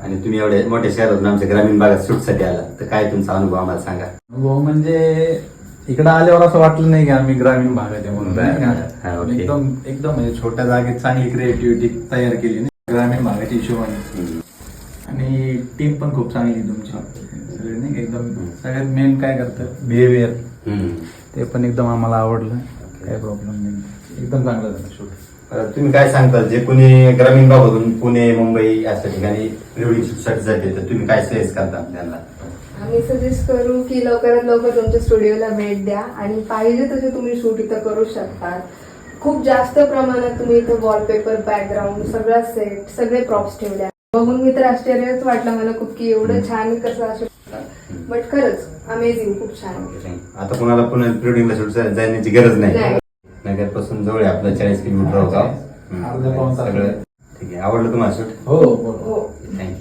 आणि तुम्ही एवढ्या मोठ्या शहरातून आमच्या ग्रामीण भागात शूटसाठी आला, तर काय तुमचा अनुभव आम्हाला सांगा. हो म्हणजे इकडं आल्यावर असं वाटलं नाही की आम्ही ग्रामीण भागात आहे म्हणून नाही हा, का. ओके. एकदम एकदम म्हणजे छोट्या जागेत चांगली क्रिएटिव्हिटी तयार केली नाही ग्रामीण भागाच्या हिशोबाने. आणि टीम पण खूप चांगली आहे तुमची सगळे नाही का, एकदम सगळ्यात मेन काय करतं बिहेवियर, ते पण एकदम आम्हाला आवडलं. काही प्रॉब्लेम नाही, एकदम चांगलं झालं शूट. तुम्ही काय सांगता, जे कोणी ग्रामीण भागातून पुणे मुंबई अशा ठिकाणी प्रिवेडिंग शूटसाठी जाते, तर तुम्ही काय सजेस्ट करता त्यांना. आम्ही सजेस्ट करू की लवकरात लवकर तुमच्या स्टुडिओला भेट द्या आणि पाहिजे तसे तुम्ही शूट इथं करू शकता. खूप जास्त प्रमाणात तुम्ही इथं वॉलपेपर, बॅकग्राऊंड, सगळा सेट, सगळे प्रॉप्स ठेवले. बघून मी तर आश्चर्यच वाटलं मला खूप की एवढं छान कसं असू शकतं. बट खरंच अमेझिंग, खूप छान. आता कोणाला पुन्हा प्रिवेडिंगला शूट जाण्याची गरज नाही. नाही. नगरपासून जवळ आहे आपलं 40 किलोमीटर गाव. अर्धा पाऊण तास. सगळं ठीक आहे. आवडलं तुम्हाला शूट. हो हो.